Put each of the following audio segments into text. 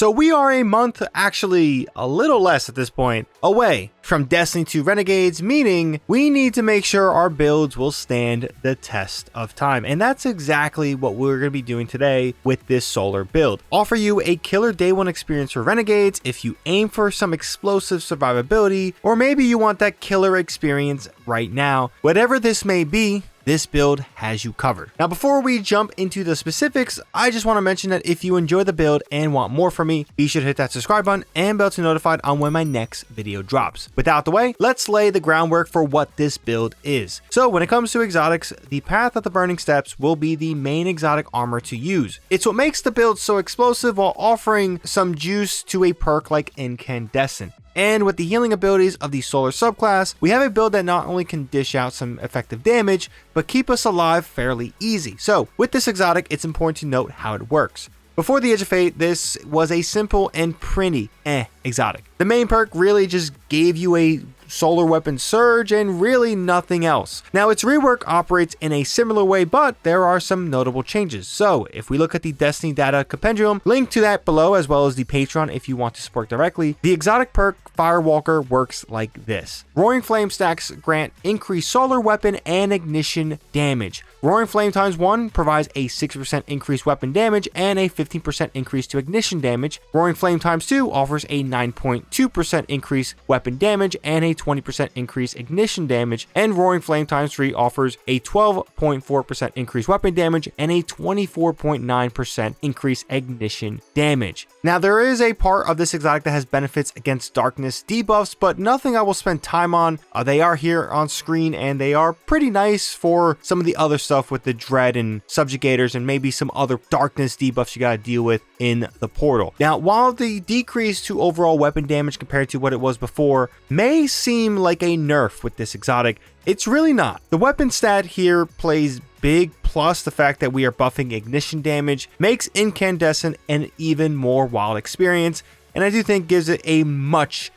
So we are a month, actually a little less at this point, away from Destiny 2 Renegades, meaning we need to make sure our builds will stand the test of time. And that's exactly what we're going to be doing today with this solar build. Offer you a killer day one experience for Renegades if you aim for some explosive survivability, or maybe you want that killer experience right now. Whatever this may be, this build has you covered. Now, before we jump into the specifics, I just want to mention that if you enjoy the build and want more from me, be sure to hit that subscribe button and bell to be notified on when my next video drops. With that out the way, let's lay the groundwork for what this build is. So when it comes to exotics, the Path of the Burning Steps will be the main exotic armor to use. It's what makes the build so explosive while offering some juice to a perk like Incandescent. And with the healing abilities of the solar subclass, we have a build that not only can dish out some effective damage, but keep us alive fairly easy. So with this exotic, it's important to note how it works. Before the Edge of Fate, this was a simple and pretty exotic. The main perk really just gave you a solar weapon surge and really nothing else. Now, its rework operates in a similar way, but there are some notable changes. So if we look at the Destiny data compendium, link to that below, as well as the Patreon if you want to support directly, the exotic perk Firewalker works like this. Roaring Flame stacks grant increased solar weapon and ignition damage. Roaring Flame times 1 provides a 6% increased weapon damage and a 15% increase to ignition damage. Roaring Flame times 2 offers a 9.2% increase weapon damage and a 20% increase ignition damage. And Roaring Flame times 3 offers a 12.4% increase weapon damage and a 24.9% increase ignition damage. Now, there is a part of this exotic that has benefits against darkness debuffs, but nothing I will spend time on. They are here on screen and they are pretty nice for some of the other stuff with the Dread and Subjugators and maybe some other darkness debuffs you gotta deal with in the portal. Now, while the decrease to overall weapon damage compared to what it was before may seem like a nerf with this exotic, it's really not. The weapon stat here plays big, plus the fact that we are buffing ignition damage makes Incandescent an even more wild experience, and I do think gives it a much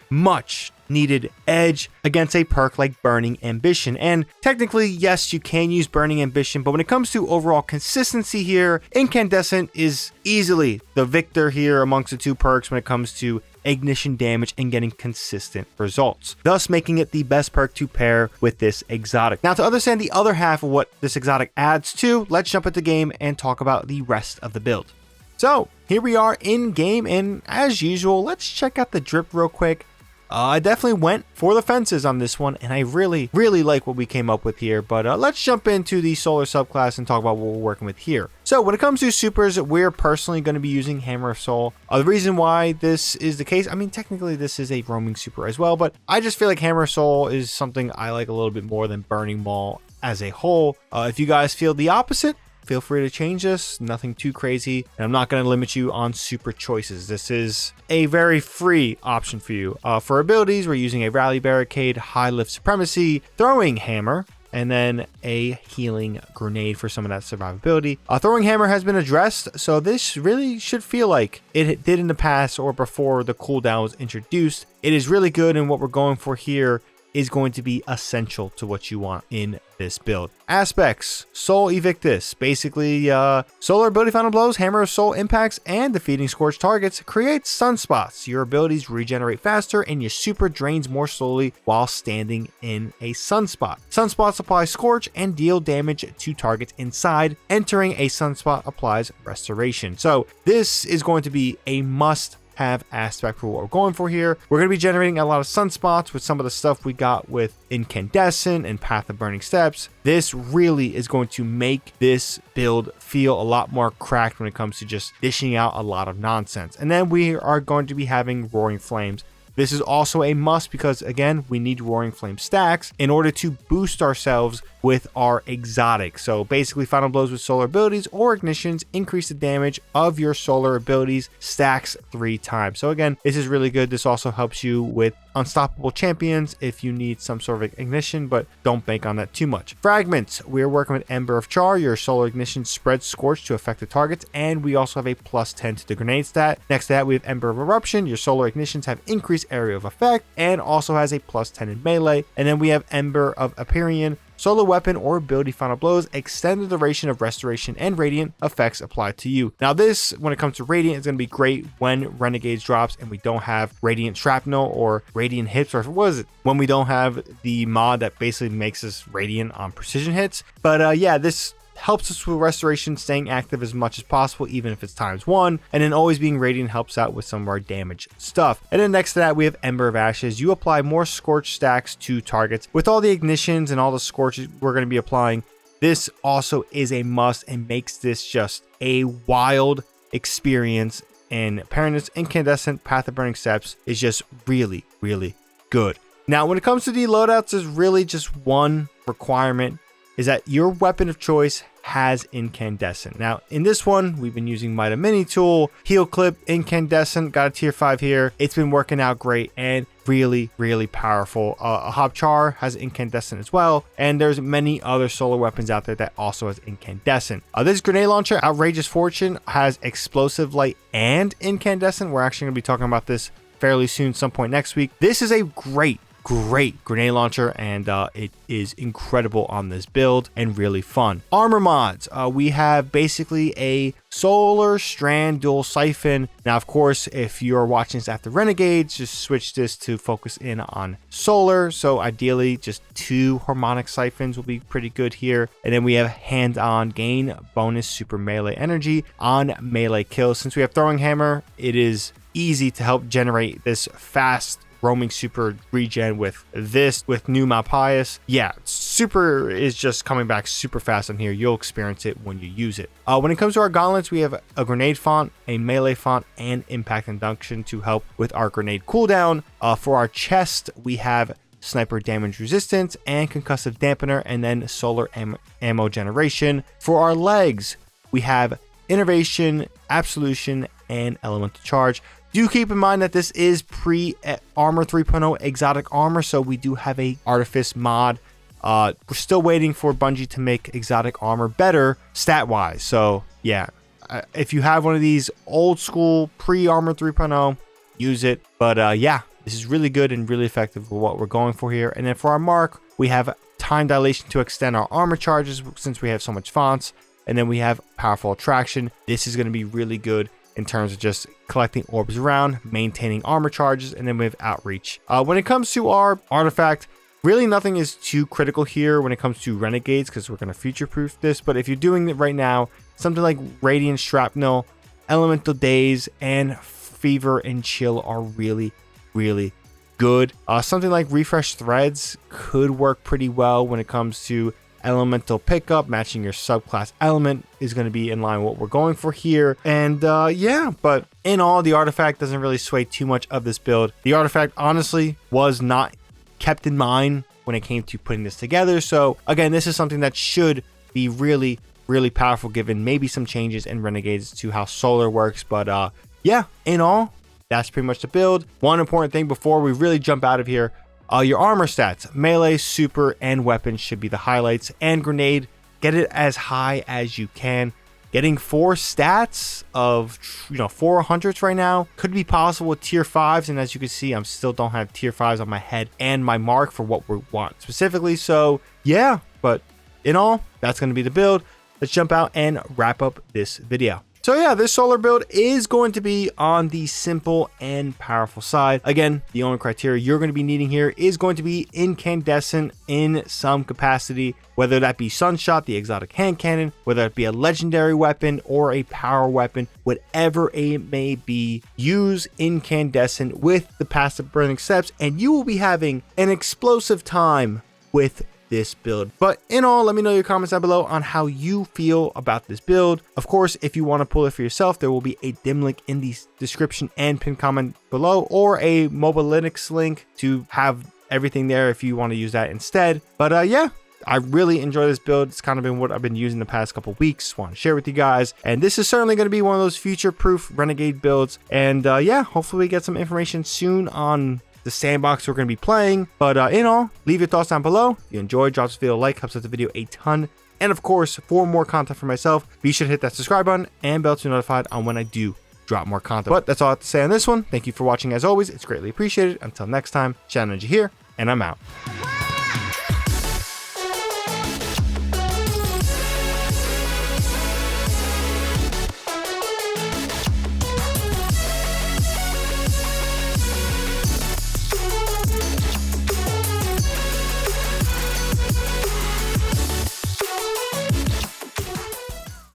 needed edge against a perk like Burning Ambition. And technically, yes, you can use Burning Ambition, but when it comes to overall consistency here, Incandescent is easily the victor here amongst the two perks when it comes to ignition damage and getting consistent results, thus making it the best perk to pair with this exotic. Now, to understand the other half of what this exotic adds to, let's jump into the game and talk about the rest of the build. So here we are in game, and as usual, let's check out the drip real quick. I definitely went for the fences on this one, and I really like what we came up with here. But let's jump into the solar subclass and talk about what we're working with here. So when it comes to supers, we're personally going to be using Hammer of Soul. The reason why this is the case, I mean, technically this is a roaming super as well, but I just feel like Hammer of Soul is something I like a little bit more than Burning Maul as a whole. If you guys feel the opposite, feel free to change this, nothing too crazy. And I'm not going to limit you on super choices. This is a very free option for you. For abilities, we're using a Rally Barricade, High Lift Supremacy, Throwing Hammer, and then a Healing Grenade for some of that survivability. Throwing Hammer has been addressed, so this really should feel like it did in the past or before the cooldown was introduced. It is really good, and what we're going for here is going to be essential to what you want in this build. Aspects: Soul Evictus, basically solar ability final blows, Hammer of Soul impacts, and defeating scorched targets creates sunspots. Your abilities regenerate faster and your super drains more slowly while standing in a sunspot. Sunspots apply scorch and deal damage to targets inside. Entering a sunspot applies restoration. So this is going to be a must have aspect for what we're going for here. We're going to be generating a lot of sunspots with some of the stuff we got with Incandescent and Path of Burning Steps. This really is going to make this build feel a lot more cracked when it comes to just dishing out a lot of nonsense. And then we are going to be having Roaring Flames. This is also a must because, again, we need Roaring Flame stacks in order to boost ourselves with our exotic. So basically, final blows with solar abilities or ignitions increase the damage of your solar abilities stacks 3 times. So again, this is really good. This also helps you with unstoppable champions if you need some sort of ignition, but don't bank on that too much. Fragments: we're working with Ember of Char. Your solar ignition spreads scorch to affected targets, and we also have a +10 to the grenade stat. Next to that, we have Ember of Eruption. Your solar ignitions have increased area of effect and also has a +10 in melee. And then we have Ember of Empyrean. solo weapon or ability final blows extend the duration of restoration and radiant effects applied to you. Now this, when it comes to radiant, is going to be great when Renegades drops and we don't have radiant shrapnel or radiant hits, or if it was when we don't have the mod that basically makes us radiant on precision hits. But yeah, this helps us with restoration, staying active as much as possible, even if it's ×1, and then always being radiant helps out with some of our damage stuff. And then next to that, we have Ember of Ashes. You apply more scorch stacks to targets. With all the ignitions and all the scorches we're going to be applying, this also is a must and makes this just a wild experience. And pairing this incandescent Path of Burning Steps is just really, really good. Now, when it comes to the loadouts, there's really just one requirement, is that your weapon of choice has incandescent. Now, in this one, we've been using Mida Mini Tool, Heal Clip, incandescent, got a tier 5 here. It's been working out great and really, really powerful. A Hob Char has incandescent as well, and there's many other solar weapons out there that also has incandescent. This grenade launcher, Outrageous Fortune, has explosive light and incandescent. We're actually going to be talking about this fairly soon, some point next week. This is a great grenade launcher, and it is incredible on this build and really fun. Armor mods, we have basically a solar strand dual siphon. Now, of course, if you're watching this after Renegades, just switch this to focus in on solar. So ideally, just 2 harmonic siphons will be pretty good here. And then we have hand-on gain bonus super melee energy on melee kills. Since we have throwing hammer, it is easy to help generate this fast roaming super regen with this, with new Malpias. Yeah, super is just coming back super fast on here. You'll experience it when you use it. When it comes to our gauntlets, we have a grenade font, a melee font, and impact induction to help with our grenade cooldown. For our chest, we have sniper damage resistance and concussive dampener, and then solar ammo generation. For our legs, we have innovation, absolution, and elemental charge. Do keep in mind that this is pre-Armor 3.0 exotic armor, so we do have a Artifice mod. We're still waiting for Bungie to make exotic armor better stat-wise. So yeah, if you have one of these old school pre-Armor 3.0, use it. But yeah, this is really good and really effective for what we're going for here. And then for our mark, we have time dilation to extend our armor charges since we have so much fonts. And then we have powerful attraction. This is going to be really good in terms of just collecting orbs around, maintaining armor charges, and then we have outreach. When it comes to our artifact, really nothing is too critical here when it comes to Renegades, because we're going to future-proof this. But if you're doing it right now, something like Radiant Shrapnel, Elemental Daze, and Fever and Chill are really, really good. Something like Refresh Threads could work pretty well when it comes to elemental pickup. Matching your subclass element is going to be in line with what we're going for here. And yeah, but in all, the artifact doesn't really sway too much of this build. The artifact honestly was not kept in mind when it came to putting this together. So again, this is something that should be really, really powerful, given maybe some changes in Renegades to how solar works. But yeah, in all, that's pretty much the build. One important thing before we really jump out of here, your armor stats, melee, super, and weapons should be the highlights. And grenade, get it as high as you can. Getting 4 stats of 400s right now could be possible with tier 5s. And as you can see, I still don't have tier 5s on my head and my mark for what we want specifically. So yeah, but in all, that's going to be the build. Let's jump out and wrap up this video. So yeah, this solar build is going to be on the simple and powerful side. Again, the only criteria you're going to be needing here is going to be incandescent in some capacity, whether that be Sunshot, the exotic hand cannon, whether it be a legendary weapon or a power weapon, whatever it may be, use incandescent with the passive burning steps, and you will be having an explosive time with this build. But in all, let me know your comments down below on how you feel about this build. Of course, if you want to pull it for yourself, there will be a dim link in the description and pinned comment below, or a mobile Linux link to have everything there if you want to use that instead. But yeah, I really enjoy this build. It's kind of been what I've been using the past couple weeks. Want to share with you guys, and this is certainly going to be one of those future-proof Renegade builds. And yeah, hopefully we get some information soon on the sandbox we're going to be playing. But in all, leave your thoughts down below. If you enjoyed, drop this video a like, helps out the video a ton. And of course, for more content for myself, be sure to hit that subscribe button and bell to be notified on when I do drop more content. But that's all I have to say on this one. Thank you for watching as always. It's greatly appreciated. Until next time, ShadowNinja here, and I'm out.